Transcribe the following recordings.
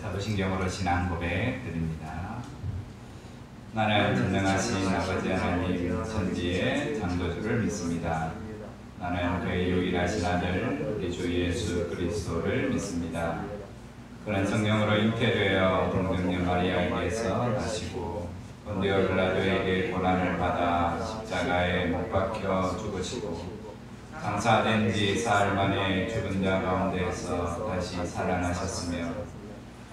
사도신경으로 신앙 고백 드립니다. 나는 전능하신 아버지 하나님 천지의 창조주를 믿습니다. 나는 그의 유일하신 아들 우리 주 예수 그리스도를 믿습니다. 그는 성령으로 잉태되어 동정녀 마리아에게서 나시고 본디오 빌라도에게 고난을 받아 십자가에 못 박혀 죽으시고 장사된 지 사흘 만에 죽은 자 가운데에서 다시 살아나셨으며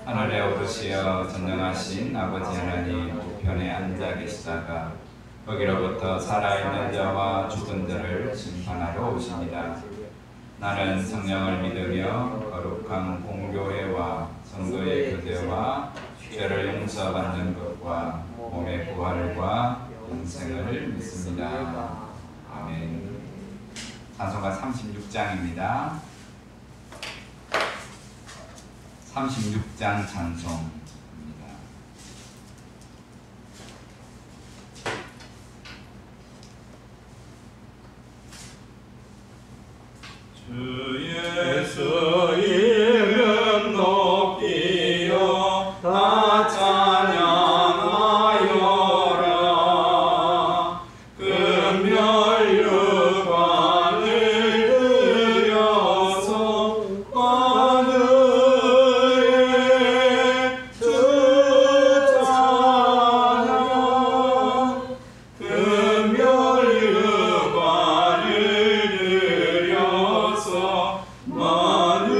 하늘에 오르시어 전능하신 아버지 하나님 우편에 앉아 계시다가 거기로부터 살아있는 자와 죽은 자를 심판하러 오십니다. 나는 성령을 믿으며 거룩한 공교회와 성도의 교제와 죄를 용서받는 것과 몸의 부활과 영생을 믿습니다. 아멘. 찬송가 36장입니다. 36장 찬송입니다. 주 예수 이름 높이여 다 찬양하여라. 금멸 유관을 들여서 만유의 주 찬양. 금멸 유관을 들여서 만유의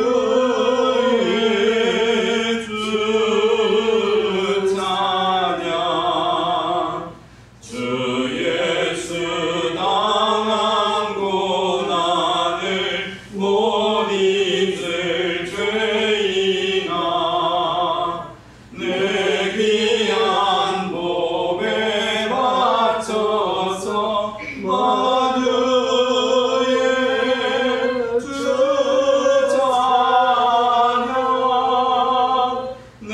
주 찬양. 주 예수 당한 고난을 못 잊을 죄인아 내 귀한 몸에 바쳐서 만유의 주 찬양. 내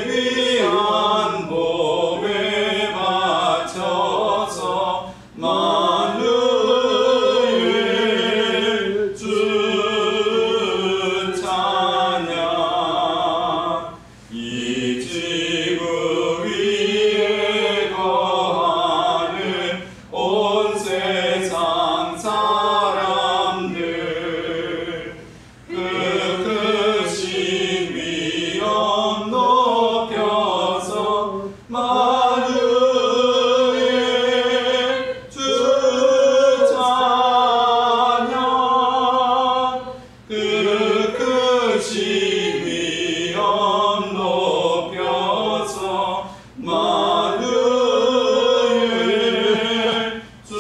귀한 몸에 바쳐서 만유의 주 찬양. 이 지구 위에 거하는 온 세상 사람들 그 크신 위엄 높여서 만유의 주 찬양. 그 크신 위엄 높여서 만유의 주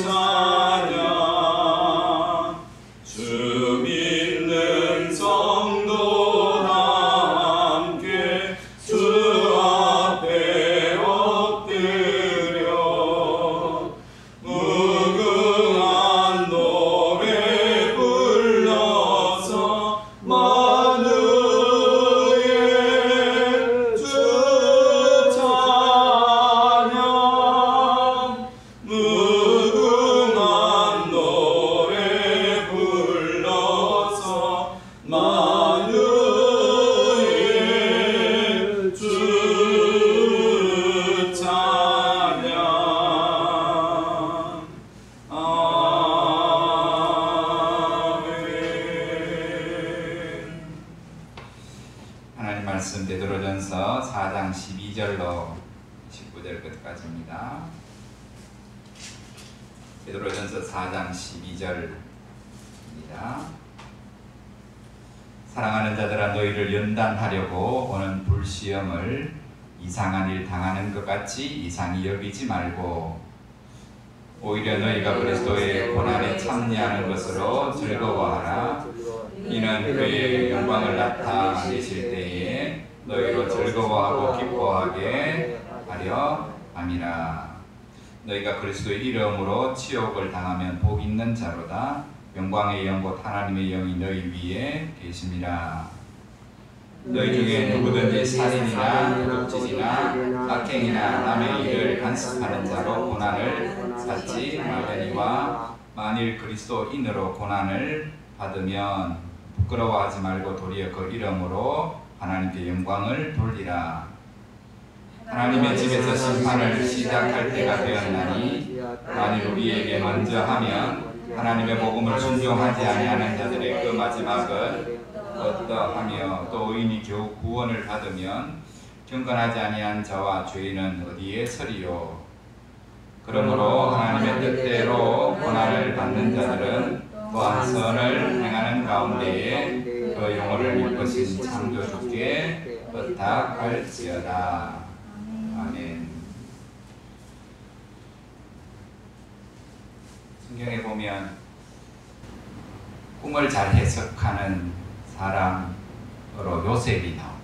찬양. 주 믿는 성도나 함께 주 앞에 엎드려 무궁한 노래 불러서 만유의 주 찬양. 무궁한 노래 불러서 만유의 주 찬양. 아멘. 하나님 말씀 베드로전서 4장 12절로 19절 끝까지입니다. 베드로전서 4장 12절입니다. 사랑하는 자들아 너희를 연단하려고 오는 불시험을 이상한 일 당하는 것 같이 이상히 여기지 말고 오히려 너희가 그리스도의 고난에 참여하는 것으로 즐거워하라. 이는 그의 영광을 나타내실 때에 너희로 즐거워하고 기뻐하게 하려 함이라. 너희가 그리스도의 이름으로 치욕을 당하면 복 있는 자로다. 영광의 영 곧 하나님의 영이 너희 위에 계심이라. 너희 중에 누구든지 살인이나 도둑질이나 악행이나 남의 일을 간섭하는 자로 고난을 받지 말거니와 만일 그리스도인으로 고난을 받으면 부끄러워하지 말고 도리어 그 이름으로 하나님께 영광을 돌리라. 하나님의 집에서 심판을 시작할 때가 되었나니 만일 우리에게 먼저 하면 하나님의 복음을 순종하지 아니하는 자들의 그 마지막은 어떠하며 또 의인이 겨우 구원을 받으면 경건하지 아니한 자와 죄인은 어디에 서리요. 그러므로 하나님의 뜻대로 고난을 받는 자들은 또한 선을 행하는 가운데에 그 영혼을 이끄신 창조주께 의탁할지어다. 아멘. 성경에 보면 꿈을 잘 해석하는 사람으로 요셉이 나옵니다.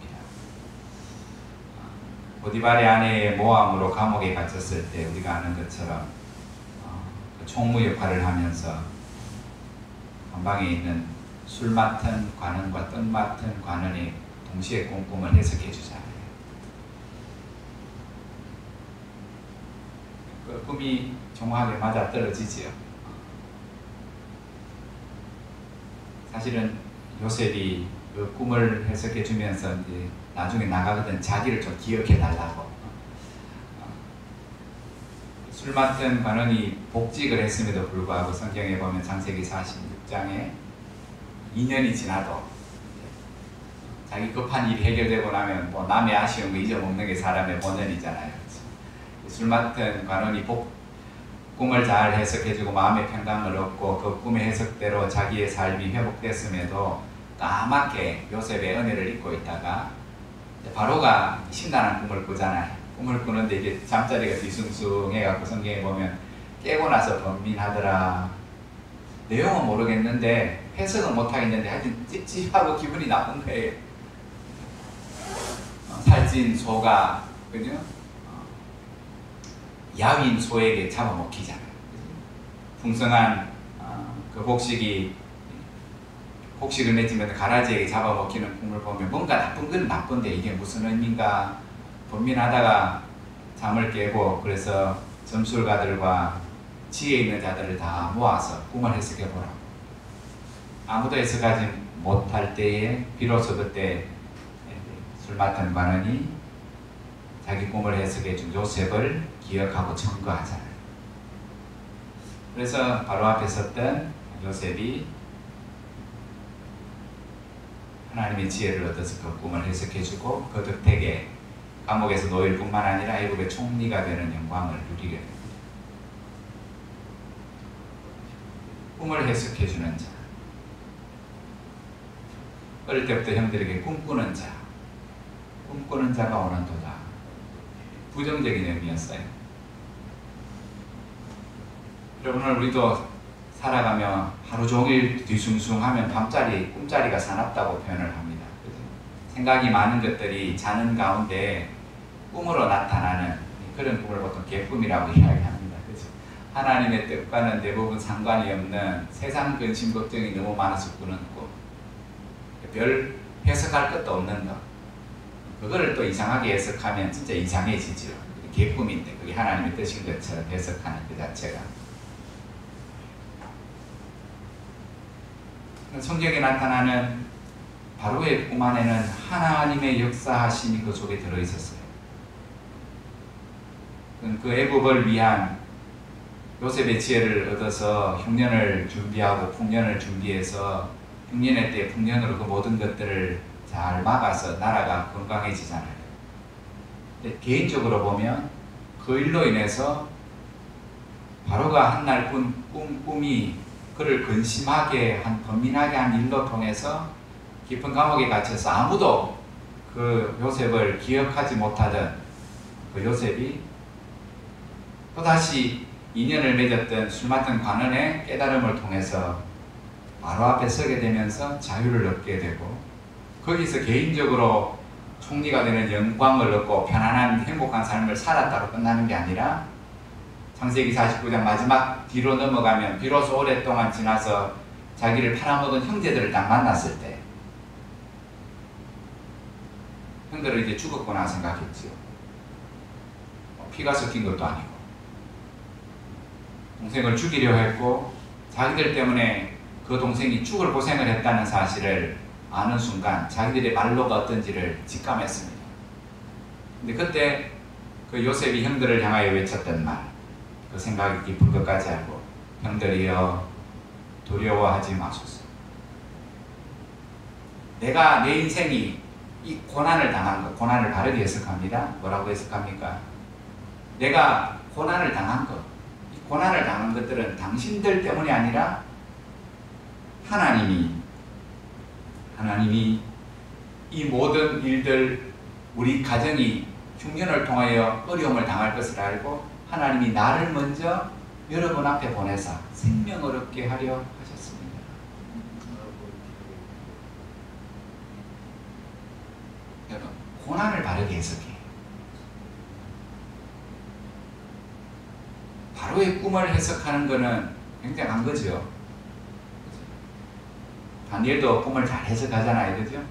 보디발의 아내의 모함으로 감옥에 갇혔을 때 우리가 아는 것처럼 그 총무 역할을 하면서 한방에 있는 술 맡은 관원과 떡 맡은 관원이 동시에 꿈을 해석해 주잖아요. 그 꿈이 정확하게 맞아떨어지지요. 사실은 요셉이 그 꿈을 해석해 주면서 이제 나중에 나가거든 자기를 좀 기억해 달라고. 술 맡은 관원이 복직을 했음에도 불구하고 성경에 보면 창세기 46장에 2년이 지나도 자기 급한 일이 해결되고 나면 뭐 남의 아쉬운 거 잊어먹는 게 사람의 본연이잖아요. 술 맡은 관원이 꿈을 잘 해석해주고 마음의 평강을 얻고 그 꿈의 해석대로 자기의 삶이 회복됐음에도 까맣게 요셉의 은혜를 잊고 있다가 바로가 심란한 꿈을 꾸잖아요. 꿈을 꾸는데 이게 잠자리가 뒤숭숭해갖고 성경에 보면 깨고 나서 번민하더라. 내용은 모르겠는데 해석은 못하겠는데 하여튼 찝찝하고 기분이 나쁜 거예요. 살찐 소가 그죠? 야윈 소에게 잡아먹히잖아요. 풍성한 그 곡식을 맺으면 가라지에게 잡아먹히는 꿈을 보면 뭔가 나쁜 건 나쁜데 이게 무슨 의미인가 고민하다가 잠을 깨고 그래서 점술가들과 지혜 있는 자들을 다 모아서 꿈을 해석해 보라고. 아무도 해석하지 못할 때에 비로소 그때 술 맡은 관원이 자기 꿈을 해석해 준 요셉을 기억하고 청구하잖아요. 그래서 바로 앞에 섰던 요셉이 하나님의 지혜를 얻어서 그 꿈을 해석해주고 그 덕택에 감옥에서 노일 뿐만 아니라 애국의 총리가 되는 영광을 누리게 됩니다. 꿈을 해석해주는 자, 어릴 때부터 형들에게 꿈꾸는 자가 원한도다. 부정적인 의미였어요. 여러분 오늘 우리도 살아가며 하루 종일 뒤숭숭하면 꿈자리가 사납다고 표현을 합니다. 그죠? 생각이 많은 것들이 자는 가운데 꿈으로 나타나는 그런 꿈을 보통 개꿈이라고 이야기합니다. 그죠? 하나님의 뜻과는 대부분 상관이 없는 세상 근심 걱정이 너무 많아서 꾸는 꿈, 별 해석할 것도 없는 것, 그거를 또 이상하게 해석하면 진짜 이상해지죠. 개꿈인데 그게 하나님의 뜻인 것처럼 해석하는 그 자체가. 성경에 나타나는 바로의 꿈 안에는 하나님의 역사하심이 그 속에 들어있었어요. 그 애굽을 위한 요셉의 지혜를 얻어서 흉년을 준비하고 풍년을 준비해서 흉년의 때 풍년으로 그 모든 것들을 잘 막아서 나라가 건강해지잖아요. 근데 개인적으로 보면 그 일로 인해서 바로가 한날 꾼 꿈이 그를 근심하게 한 번민하게 한 일로 통해서 깊은 감옥에 갇혀서 아무도 그 요셉을 기억하지 못하던 그 요셉이 또다시 인연을 맺었던 술 맡은 관원의 깨달음을 통해서 바로 앞에 서게 되면서 자유를 얻게 되고 거기서 개인적으로 총리가 되는 영광을 얻고 편안한 행복한 삶을 살았다고 끝나는 게 아니라 창세기 49장 마지막 뒤로 넘어가면 비로소 오랫동안 지나서 자기를 팔아먹은 형제들을 딱 만났을 때 형들은 이제 죽었구나 생각했지요. 피가 섞인 것도 아니고 동생을 죽이려 했고 자기들 때문에 그 동생이 죽을 고생을 했다는 사실을 아는 순간 자기들의 말로가 어떤지를 직감했습니다. 근데 그때 그 요셉이 형들을 향하여 외쳤던 말, 그 생각이 깊은 것까지 알고, 형들이여 두려워하지 마소서. 내가 내 인생이 이 고난을 당한 것, 고난을 바르게 해석합니다. 뭐라고 해석합니까? 내가 고난을 당한 것, 이 고난을 당한 것들은 당신들 때문이 아니라 하나님이 이 모든 일들, 우리 가정이 흉년을 통하여 어려움을 당할 것을 알고 하나님이 나를 먼저 여러분 앞에 보내사 생명을 얻게 하려 하셨습니다. 여러분, 고난을 바르게 해석해. 바로의 꿈을 해석하는 것은 굉장한 거죠. 다니엘도 꿈을 잘 해석하잖아요. 그죠?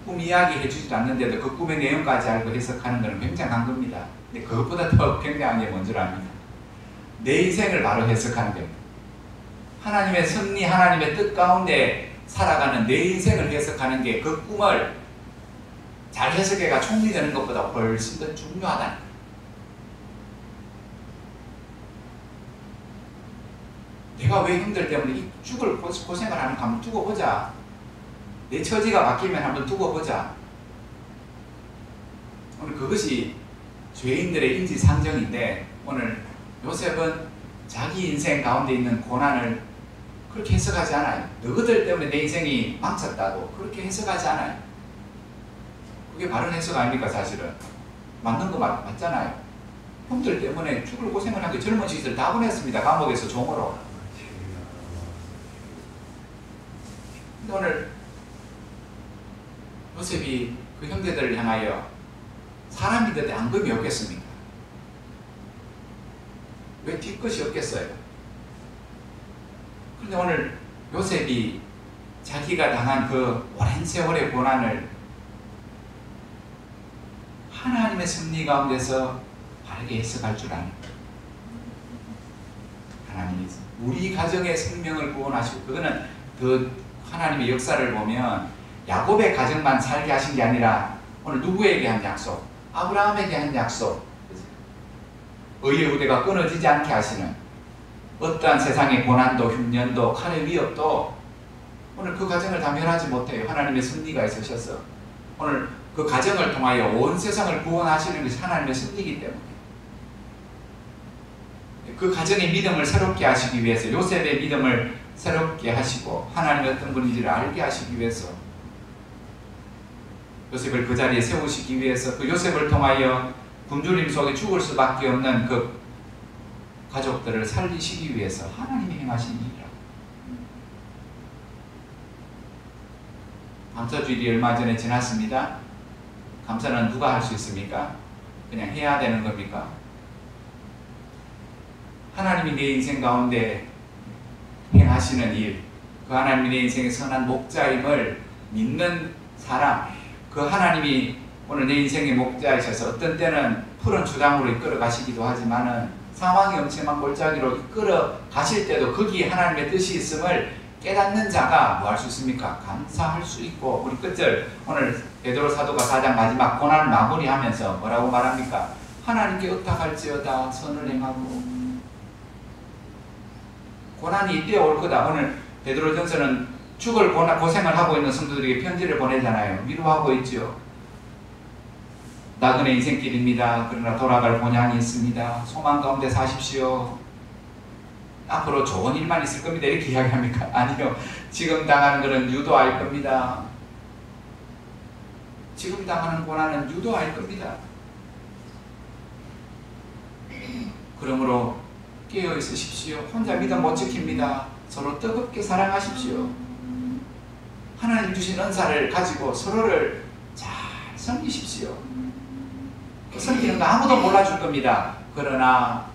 꿈 이야기 해주지도 않는데도 그 꿈의 내용까지 알고 해석하는 것은 굉장한 겁니다. 근데 그것보다 더 굉장한 게 뭔 줄 압니다. 내 인생을 바로 해석하는 겁니다. 하나님의 섭리, 하나님의 뜻 가운데 살아가는 내 인생을 해석하는 게 그 꿈을 잘 해석해가 총리되는 것보다 훨씬 더 중요하다는 거예요. 내가 왜 형들 때문에 이 죽을 고생을 하는가 한번 두고 보자. 내 처지가 바뀌면 한번 두고 보자. 오늘 그것이 죄인들의 인지상정인데, 오늘 요셉은 자기 인생 가운데 있는 고난을 그렇게 해석하지 않아요. 너희들 때문에 내 인생이 망쳤다고 그렇게 해석하지 않아요. 그게 바른 해석 아닙니까? 사실은 맞는 거 맞잖아요. 형들 때문에 죽을 고생을 한 게 젊은 시절 다 보냈습니다. 감옥에서 종으로. 오늘 요셉이 그 형제들을 향하여 사람인데 앙금이 없겠습니까? 왜 뒤끝이 없겠어요? 그런데 오늘 요셉이 자기가 당한 그 오랜 세월의 고난을 하나님의 섭리 가운데서 바르게 해석할 줄 아는, 하나님이 우리 가정의 생명을 구원하시고, 그거는 그 하나님의 역사를 보면 야곱의 가정만 살게 하신 게 아니라 오늘 누구에게 한 약속? 아브라함에게 한 약속. 의의 후대가 끊어지지 않게 하시는, 어떠한 세상의 고난도 흉년도 칼의 위협도 오늘 그 가정을 다 멸하지 못해요. 하나님의 섭리가 있으셔서 오늘 그 가정을 통하여 온 세상을 구원하시는 것이 하나님의 섭리이기 때문에, 그 가정의 믿음을 새롭게 하시기 위해서, 요셉의 믿음을 새롭게 하시고 하나님이 어떤 분인지를 알게 하시기 위해서, 요셉을 그 자리에 세우시기 위해서, 그 요셉을 통하여 굶주림 속에 죽을 수밖에 없는 그 가족들을 살리시기 위해서 하나님이 행하신 일이라. 감사주일이 얼마 전에 지났습니다. 감사는 누가 할 수 있습니까? 그냥 해야 되는 겁니까? 하나님이 내 인생 가운데 행하시는 일, 그 하나님이 내 인생의 선한 목자임을 믿는 사람, 그 하나님이 오늘 내 인생의 목자이셔서 어떤 때는 푸른 주장으로 이끌어 가시기도 하지만은 상황이 엄청난 골짜기로 이끌어 가실 때도 거기에 하나님의 뜻이 있음을 깨닫는 자가 뭐 할 수 있습니까? 감사할 수 있고, 우리 끝절 오늘 베드로 사도가 4장 마지막 고난을 마무리하면서 뭐라고 말합니까? 하나님께 의탁할지어다 선을 행하고. 고난이 이때 올 거다. 오늘 베드로전서는 죽을 고생을 하고 있는 성도들에게 편지를 보내잖아요. 위로하고 있죠. 나그네 인생길입니다. 그러나 돌아갈 본향이 있습니다. 소망 가운데 사십시오. 앞으로 좋은 일만 있을 겁니다. 이렇게 이야기합니까? 아니요. 지금 당하는 것은 유도할 겁니다. 지금 당하는 고난은 유도할 겁니다. 그러므로 깨어 있으십시오. 혼자 믿음 못 지킵니다. 서로 뜨겁게 사랑하십시오. 하나님 주신 은사를 가지고 서로를 잘 섬기십시오. 그 섬기는 거 아무도 몰라줄 겁니다. 그러나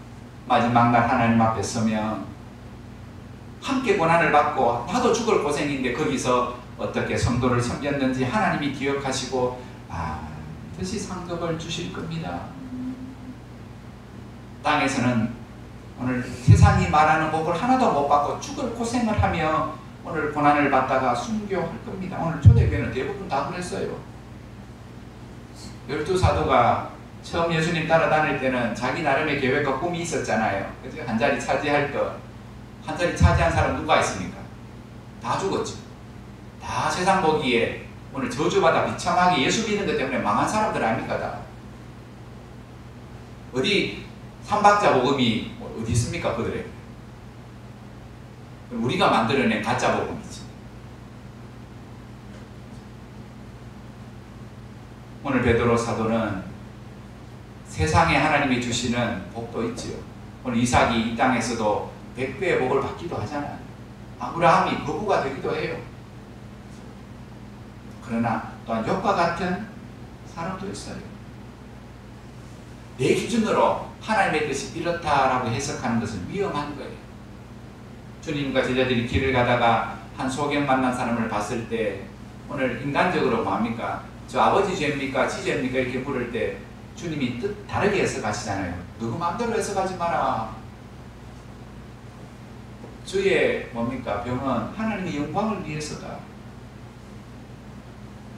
마지막 날 하나님 앞에 서면 함께 고난을 받고 나도 죽을 고생인데 거기서 어떻게 성도를 섬겼는지 하나님이 기억하시고 반드시 상급을 주실 겁니다. 땅에서는 오늘 세상이 말하는 복을 하나도 못 받고 죽을 고생을 하며 오늘 고난을 받다가 순교할 겁니다. 오늘 초대교회는 대부분 다 그랬어요. 12사도가 처음 예수님 따라다닐 때는 자기 나름의 계획과 꿈이 있었잖아요. 그죠? 한 자리 차지할 것. 한 자리 차지한 사람 누가 있습니까? 다 죽었죠. 다 세상 보기에 오늘 저주받아 비참하게 예수 믿는 것 때문에 망한 사람들 아닙니까? 다. 어디 삼박자 복음이 어디 있습니까? 그들에게. 우리가 만들어낸 가짜 복음이지. 오늘 베드로 사도는 세상에 하나님이 주시는 복도 있지요. 오늘 이삭이 이 땅에서도 100배의 복을 받기도 하잖아요. 아브라함이 거부가 되기도 해요. 그러나 또한 욥과 같은 사람도 있어요. 내 기준으로 하나님의 뜻이 이렇다라고 해석하는 것은 위험한 거예요. 주님과 제자들이 길을 가다가 한 소경 만난 사람을 봤을 때 오늘 인간적으로 뭡니까? 저 아버지 죄입니까? 지 죄입니까? 이렇게 물을 때 주님이 뜻 다르게 해석하시잖아요. 누구 마음대로 해석하지 마라. 주의 뭡니까? 병은 하나님의 영광을 위해서다.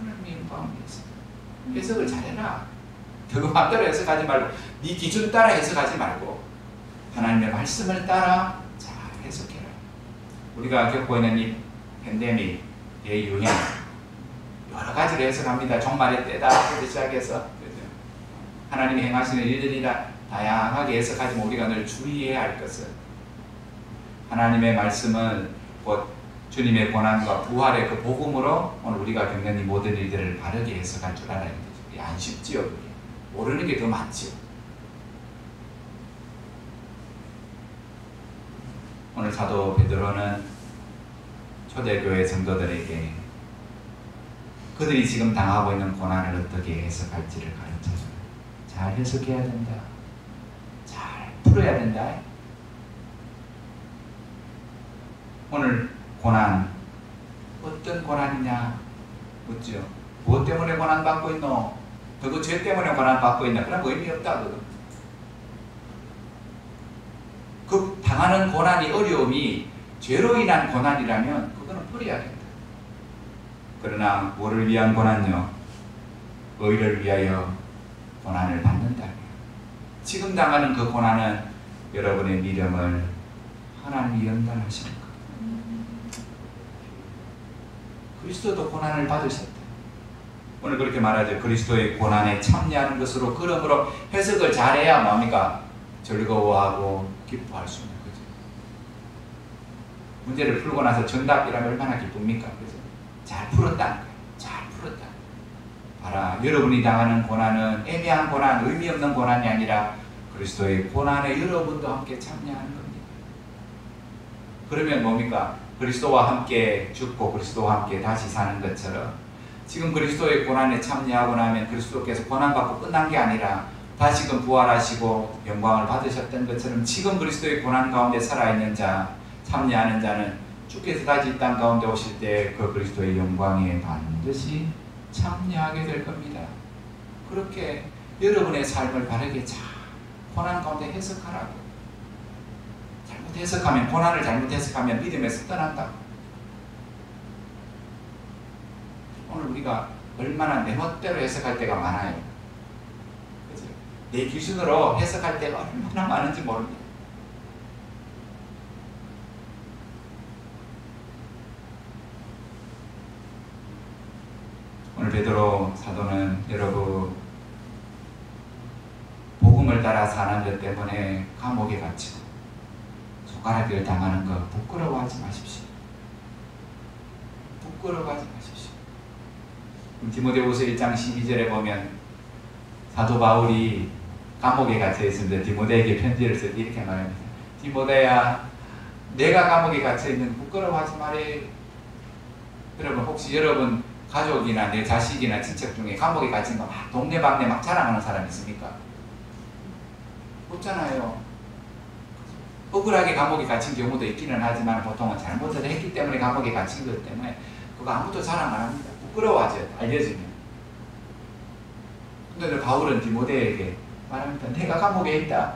하나님의 영광을 위해서. 해석을 잘해라. 누구 마음대로 해석하지 말고 네 기준 따라 해석하지 말고 하나님의 말씀을 따라 잘 해석해라. 우리가 겪고 있는 이 팬데믹, 대유행 여러 가지로 해석합니다. 종말의 때다부터 시작해서 하나님이 행하시는 일들이라 다양하게 해석하지만 우리가 늘 주의해야 할 것은 하나님의 말씀은 곧 주님의 고난과 부활의 그 복음으로 오늘 우리가 겪는 이 모든 일들을 바르게 해석할 줄 알아야 되죠. 안 쉽지요. 그게. 모르는 게 더 많지요. 오늘 사도 베드로는 초대교회 성도들에게 그들이 지금 당하고 있는 고난을 어떻게 해석할지를 가르쳐줘요. 잘 해석해야 된다. 잘 풀어야 된다. 오늘 고난 어떤 고난이냐 묻죠. 무엇 때문에 고난받고 있노? 그거 죄 때문에 고난받고 있나? 그럼 의미 없다. 그 당하는 고난이 어려움이 죄로 인한 고난이라면 그거는 풀어야 된다. 그러나 뭐를 위한 고난요? 의를 위하여 고난을 받는다. 지금 당하는 그 고난은 여러분의 믿음을 하나님이 연단하시는 것. 그리스도도 고난을 받으셨다. 오늘 그렇게 말하죠. 그리스도의 고난에 참여하는 것으로 그러므로 해석을 잘해야 뭡니까? 즐거워하고 기뻐할 수 있는 거죠. 문제를 풀고 나서 정답이라면 얼마나 기쁩니까? 그죠? 잘 풀었다는 거예요. 잘 풀었다. 봐라, 여러분이 당하는 고난은 애매한 고난, 의미 없는 고난이 아니라 그리스도의 고난에 여러분도 함께 참여하는 겁니다. 그러면 뭡니까? 그리스도와 함께 죽고 그리스도와 함께 다시 사는 것처럼 지금 그리스도의 고난에 참여하고 나면 그리스도께서 고난받고 끝난 게 아니라 다시금 부활하시고 영광을 받으셨던 것처럼 지금 그리스도의 고난 가운데 살아있는 자, 참여하는 자는 주께서 다시 이 땅 가운데 오실 때 그 그리스도의 영광에 반드시 참여하게 될 겁니다. 그렇게 여러분의 삶을 바르게 잘 고난 가운데 해석하라고. 잘못 해석하면, 고난을 잘못 해석하면 믿음에서 떠난다. 오늘 우리가 얼마나 내 멋대로 해석할 때가 많아요. 그죠? 내 기준으로 해석할 때가 얼마나 많은지 모릅니다. 오늘 베드로 사도는 여러분 복음을 따라 사는 것 때문에 감옥에 갇히고 손가락질 당하는 거 부끄러워하지 마십시오. 부끄러워하지 마십시오. 디모데후서 1장 12절에 보면 사도 바울이 감옥에 갇혀 있습니다. 디모데에게 편지를 쓸 때 이렇게 말합니다. 디모데야, 내가 감옥에 갇혀 있는 부끄러워하지 말해. 여러분, 혹시 여러분 가족이나 내 자식이나 친척 중에 감옥에 갇힌 거 막 동네방네 막 자랑하는 사람 있습니까? 없잖아요. 억울하게 감옥에 갇힌 경우도 있기는 하지만 보통은 잘못을 했기 때문에 감옥에 갇힌 것 때문에 그거 아무도 자랑 안 합니다. 부끄러워하죠. 알려지면. 근데 바울은 디모데에게 말합니다. 내가 감옥에 있다.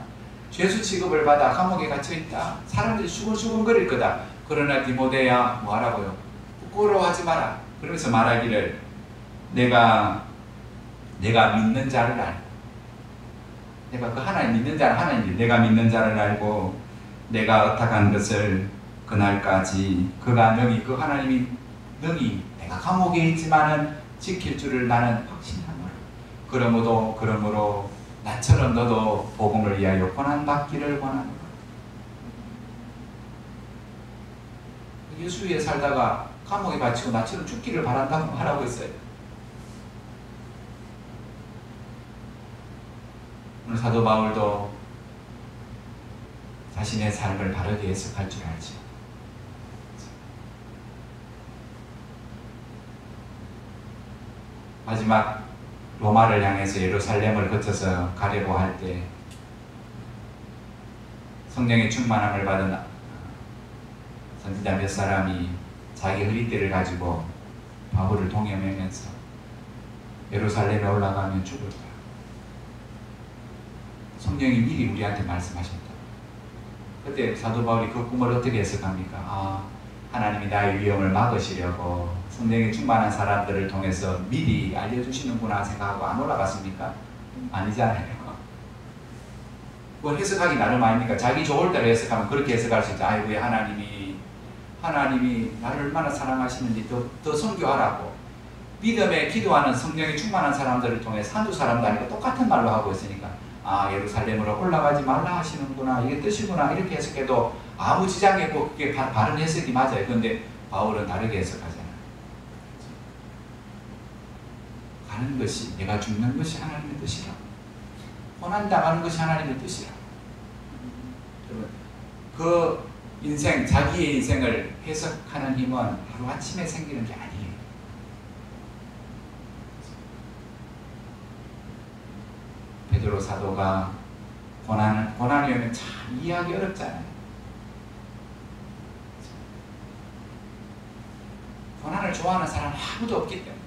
죄수 취급을 받아 감옥에 갇혀 있다. 사람들이 수근수근거릴 거다. 그러나 디모데야 뭐하라고요? 부끄러워하지 마라. 그러면서 말하기를 내가 믿는 자를 알고, 내가 그 하나님 믿는 자를 하나님, 내가 믿는 자를 알고 내가 어탁한 것을 그날까지 그가 능히, 그 하나님이 능히 내가 감옥에 있지만은 지킬 줄을 나는 확신하노라. 그러므로 나처럼 너도 복음을 위하여 고난받기를 원하노라. 예수 위에 살다가 감옥에 갇히고 나처럼 죽기를 바란다고 말하고 있어요. 오늘 사도 바울도 자신의 삶을 바르게 해석할 줄 알죠. 마지막 로마를 향해서 예루살렘을 거쳐서 가려고 할 때 성령의 충만함을 받은 선지자 몇 사람이 자기 허리띠를 가지고 바울을 동여매면서 예루살렘에 올라가면 죽을 거야. 성령이 미리 우리한테 말씀하셨다. 그때 사도 바울이 그 꿈을 어떻게 해석합니까? 하나님이 나의 위험을 막으시려고 성령이 충만한 사람들을 통해서 미리 알려주시는구나 생각하고 안 올라갔습니까? 아니잖아요. 그건 해석하기 나름 아닙니까? 자기 좋을 대로 해석하면 그렇게 해석할 수 있죠. 아이고, 하나님이 나를 얼마나 사랑하시는지 더 선교하라고. 믿음에 기도하는 성령이 충만한 사람들을 통해 한두 사람도 아니고 똑같은 말로 하고 있으니까 예루살렘으로 올라가지 말라 하시는구나, 이게 뜻이구나, 이렇게 해석해도 아무 지장이 없고 그게 바른 해석이 맞아요. 그런데 바울은 다르게 해석하잖아요. 가는 것이, 내가 죽는 것이 하나님의 뜻이라, 고난당하는 것이 하나님의 뜻이라. 여러분, 그 인생, 자기의 인생을 해석하는 힘은 하루아침에 생기는 게 아니에요. 베드로 사도가 고난이 오면 참 이해하기 어렵잖아요. 고난을 좋아하는 사람은 아무도 없기 때문에.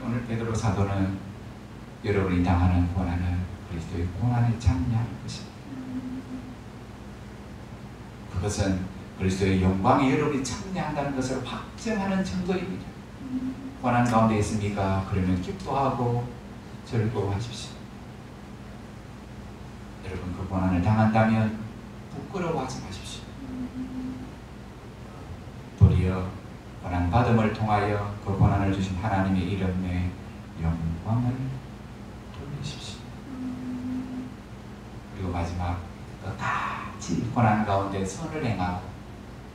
오늘 베드로 사도는 여러분이 당하는 고난은 그리스도의 고난에 참여하는 것입니다. 그것은 그리스도의 영광에 여러분이 참여한다는 것을 확증하는 증거입니다. 고난 가운데 있습니까? 그러면 기뻐하고 즐거워하십시오. 여러분, 그 고난을 당한다면 부끄러워하지 마십시오. 도리어 고난 받음을 통하여 그 고난을 주신 하나님의 이름에 영광을 돌리십시오. 그리고 마지막, 끝까지 고난 가운데 선을 행하고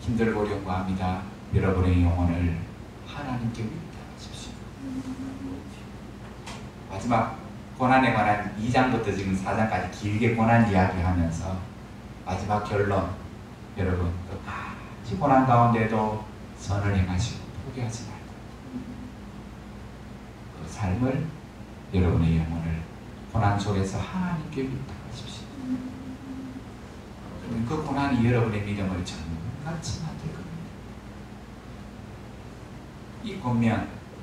힘들고 용감합니다. 여러분의 영혼을 하나님께 위탁하십시오. 마지막 고난에 관한 2장부터 지금 4장까지 길게 고난 이야기하면서 마지막 결론, 여러분 끝까지 고난 가운데도 선을 행하시고 포기하지 말고 그 삶을, 여러분의 영혼을 고난 속에서 하나님께 위탁하십시오. 그 고난이 여러분의 믿음을 정같이 만들 겁니다.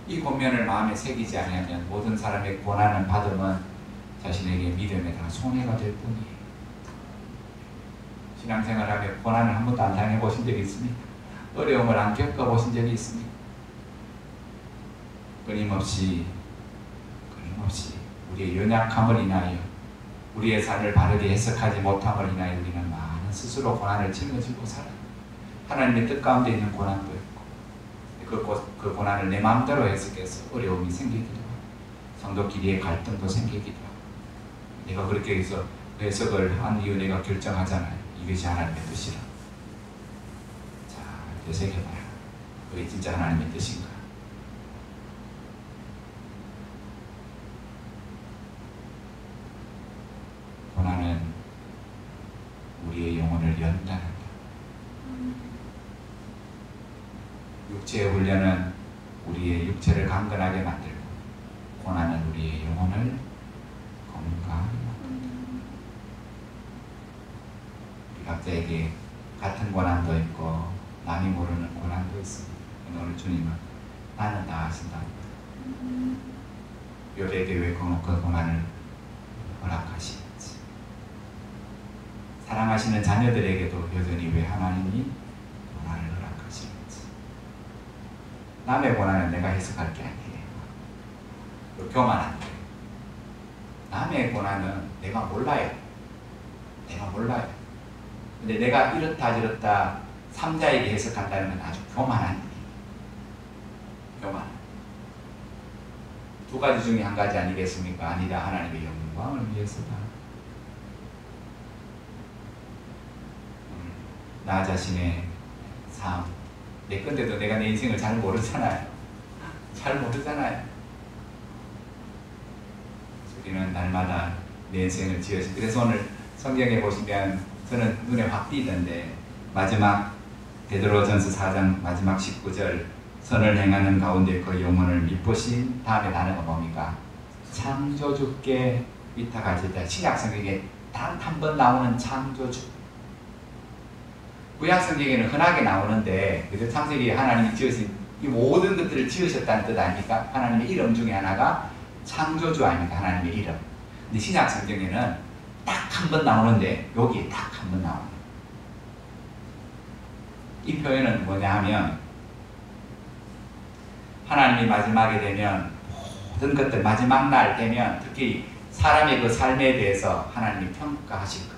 이 권면을 마음에 새기지 않으면 모든 사람의 고난을 받으면 자신에게 믿음에 다 손해가 될 뿐이에요. 신앙생활하며 고난을 한 번도 안 당해보신 적이 있습니까? 어려움을 안 겪어보신 적이 있습니까? 끊임없이 우리의 연약함을 인하여, 우리의 삶을 바르게 해석하지 못함을 인하여 우리는 많은 스스로 고난을 짊어지고 살아요. 하나님의 뜻 가운데 있는 고난도 있고, 그 고난을 내 마음대로 해석해서 어려움이 생기기도 하고, 성도끼리의 갈등도 생기기도 하고, 내가 그렇게 해서 해석을 한 이유 내가 결정하잖아요. 이것이 하나님의 뜻이라. 자, 되새겨봐요. 그게 진짜 하나님의 뜻인가? 고난은 우리의 영혼을 연단한다. 육체의 훈련은 우리의 육체를 강건하게 만들고, 고난은 우리의 영혼을 건강하게 만든다. 우리 각자에게 같은 고난도 있고 남이 모르는 고난도 있습니다. 오늘 주님은 나는 다 아신다. 욥에게 왜 그 고난을 허락하시는지. 사랑하시는 자녀들에게도 여전히 왜 하나님이 고난을 허락하시는지. 남의 고난은 내가 해석할 게 아니에요. 교만한 거예요. 남의 고난은 내가 몰라요. 내가 몰라요. 근데 내가 이렇다 저렇다 삼자에게 해석한다는 건 아주 교만한 일이에요. 교만. 두 가지 중에 한 가지 아니겠습니까? 아니다. 하나님의 영광을 위해서다. 나 자신의 삶. 내 건데도 내가 내 인생을 잘 모르잖아요. 잘 모르잖아요. 우리는 날마다 내 인생을 지으시. 그래서 오늘 성경에 보시면 저는 눈에 확 띄던데 마지막 베드로전서 4장 마지막 19절 선을 행하는 가운데 그 영혼을 미쁘신 다음에 단어가 뭡니까? 창조주께 위탁하시다. 신약 성경에 단 한 번 나오는 창조주. 구약 성경에는 흔하게 나오는데 그래서 창세기 하나님이 지으신 이 모든 것들을 지으셨다는 뜻 아닙니까? 하나님의 이름 중에 하나가 창조주 아닙니까? 하나님의 이름. 근데 신약 성경에는 딱 한 번 나오는데 여기에 딱 한 번 나옵니다. 이 표현은 뭐냐 하면 하나님이 마지막에 되면 모든 것들 마지막 날 되면 특히 사람의 그 삶에 대해서 하나님이 평가하실 거다.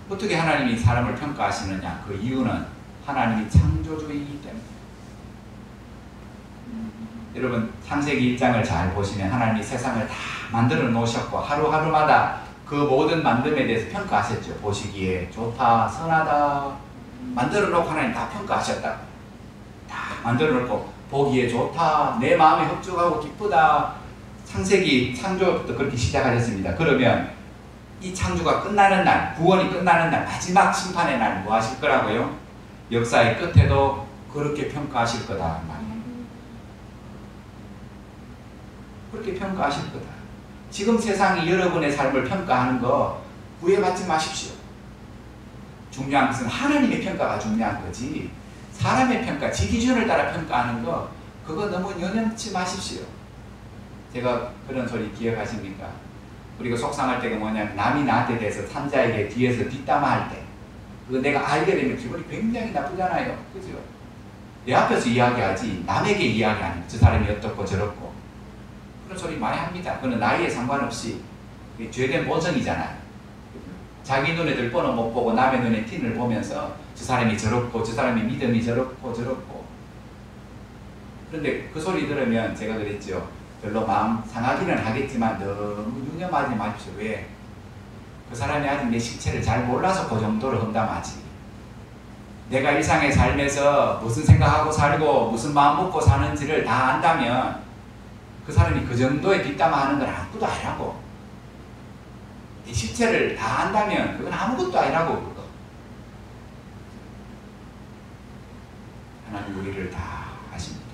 어떻게 하나님이 사람을 평가하시느냐? 그 이유는 하나님이 창조주이기 때문에. 여러분 창세기 1장을 잘 보시면 하나님이 세상을 다 만들어 놓으셨고 하루하루마다 그 모든 만듦에 대해서 평가하셨죠. 보시기에 좋다, 선하다 만들어 놓고 하나님 다 평가하셨다. 다 만들어 놓고 보기에 좋다, 내 마음에 흡족하고 기쁘다. 창세기 창조부터 그렇게 시작하셨습니다. 그러면 이 창조가 끝나는 날, 구원이 끝나는 날, 마지막 심판의 날 뭐 하실 거라고요? 역사의 끝에도 그렇게 평가하실 거다 말이에요. 그렇게 평가하실 거다. 지금 세상이 여러분의 삶을 평가하는 거 구애받지 마십시오. 중요한 것은 하나님의 평가가 중요한 거지 사람의 평가, 지 기준을 따라 평가하는 거 그거 너무 연연치 마십시오. 제가 그런 소리 기억하십니까? 우리가 속상할 때가 뭐냐면 남이 나한테 대해서 삼자에게 뒤에서 뒷담화할 때 그거 내가 알게 되면 기분이 굉장히 나쁘잖아요. 그죠? 내 앞에서 이야기하지 남에게 이야기하는 저 사람이 어떻고 저렇고 그런 소리 많이 합니다. 그건 나이에 상관없이 죄된 본성이잖아요. 자기 눈에 들 뻔은 못 보고 남의 눈에 틴을 보면서 저 사람이 저렇고 저 사람이 믿음이 저렇고 저렇고 그런데 그 소리 들으면 제가 그랬죠. 별로 마음 상하기는 하겠지만 너무 유념하지 마십시오. 왜? 그 사람이 아직 내 실체를 잘 몰라서 그 정도로 험담하지. 내가 일상의 삶에서 무슨 생각하고 살고 무슨 마음 먹고 사는지를 다 안다면 그 사람이 그 정도의 뒷담화하는 건 아무것도 아니라고. 내 실체를 다 안다면 그건 아무것도 아니라고. 그거. 하나님 우리를 다 아십니다.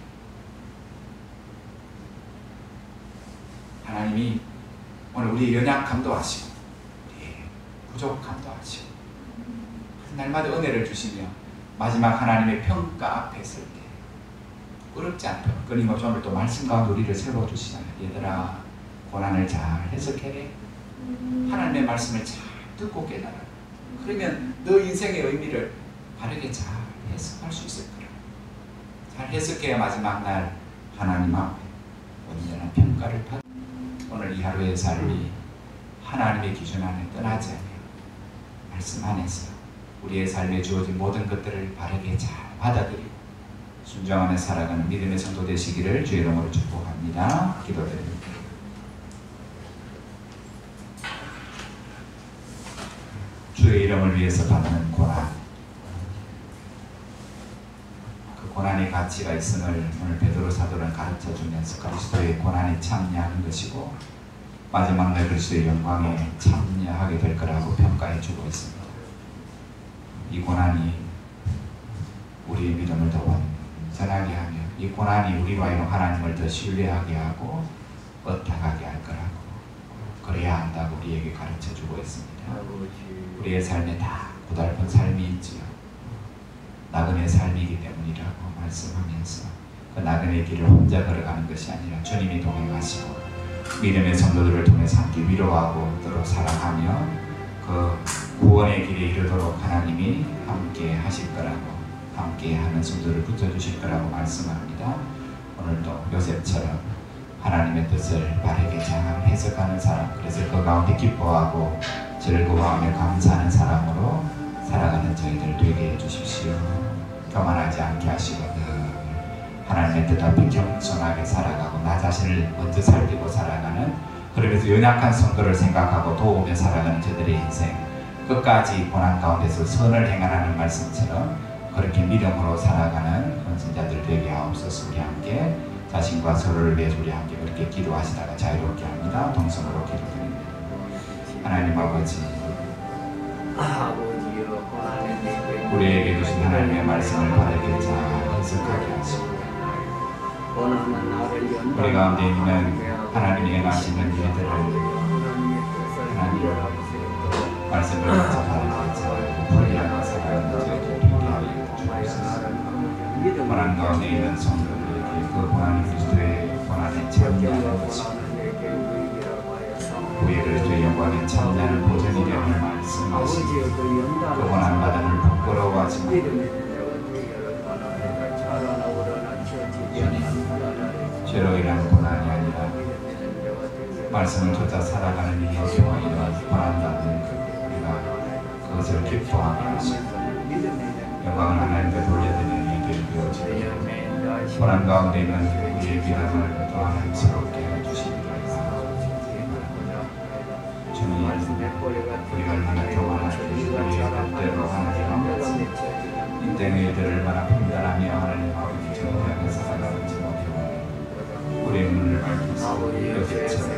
하나님이 오늘 우리의 연약함도 아시고 우리의 부족함도 아시고 날마다 은혜를 주시며 마지막 하나님의 평가 앞에 설 때 어렵지 않도록 끊임없이 오늘 또 말씀 가운데 우리를 세워주시잖아요. 얘들아 고난을 잘 해석해내. 하나님의 말씀을 잘 듣고 깨달아. 그러면 너 인생의 의미를 바르게 잘 해석할 수 있을 거라. 잘 해석해야 마지막 날 하나님 앞에 온전한 평가를 받. 오늘 이 하루의 삶이 하나님의 기준 안에 떠나지 않게 말씀 안에서 우리의 삶에 주어진 모든 것들을 바르게 잘 받아들이고 순종하며 살아가는 믿음의 성도 되시기를 주의 이름으로 축복합니다. 기도드립니다. 주의 이름을 위해서 받는 고난, 그 고난의 가치가 있음을 오늘 베드로 사도는 가르쳐주면서 그리스도의 고난에 참여하는 것이고 마지막 날 그리스도의 영광에 참여하게 될 거라고 평가해주고 있습니다. 이 고난이 우리의 믿음을 더 완전하게 하며 이 고난이 우리와의 하나님을 더 신뢰하게 하고 어떡하게 할 거라고 그래야 한다고 우리에게 가르쳐주고 있습니다. 우리의 삶에 다 고달픈 삶이 있지요. 나그네 삶이기 때문이라고 말씀하면서 그 나그네 길을 혼자 걸어가는 것이 아니라 주님이 동행하시고 믿음의 성도들을 통해서 함께 위로하고 서로 사랑하며 그 구원의 길에 이르도록 하나님이 함께 하실 거라고, 함께 하는 성도를 붙여주실 거라고 말씀합니다. 오늘도 요셉처럼 하나님의 뜻을 바르게 잘 해석하는 사람, 그래서 그 가운데 기뻐하고 즐거워하며 감사하는 사람으로 살아가는 저희들 되게 해주십시오. 교만하지 않게 하시고 하나님의 뜻 앞에 겸손하게 살아가고 나 자신을 먼저 살피고 살아가는, 그러면서 연약한 성도를 생각하고 도우며 살아가는 저들의 인생, 끝까지 고난 가운데서 선을 행하라는 말씀처럼 그렇게 믿음으로 살아가는 그런 신자들 되게 하옵소서. 우리 함께 자신과 서로를 위해서 우리 함께 그렇게 기도하시다가 자유롭게 합니다. 동성으로 기도드립니다. 하나님 아버지, 우리에게 주신 하나님의 말씀을 바르게 잘 해석하게 하시고 우리 가운데 있는 하나님이 행하시는 일들을 하나님 말씀을 가져 바르게 잘 불리하게 살아가는 저희들 되게 하여 주옵소서. 고난 가운데 있는 성도들에게 그 고난 그리스도의 고난에 참여하는 것이고 우리 그리스도의 영광에 참여하는 보전이 되는 말씀하시고 그 고난 받음을 부끄러워하지 말고 죄로 인한 고난이 아니라 말씀을 쫓아 살아가는 이 경우이라 고난받는 우리가 그것을 기뻐하게 하시고 영광을 하나님께 돌려드리는 일들 되어지고 고난 가운데 있는 우리의 믿음을 또 하나님스럽게 해주시기를 주님, 우리가 얼마나 교만하게 우리의 뜻대로 하나님 앞에서 인생의 일들을 얼마나 판단하며 하나님 아버지 정죄하며 살아가는지 우리의 눈을 밝히시고 요셉처럼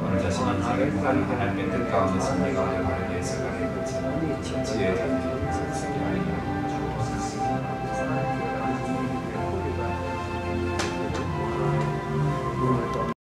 오늘 자신의 인생을 보는 하나님의 뜻 가운데 승리 가운데 바르게 해석하는 것처럼 지혜자들이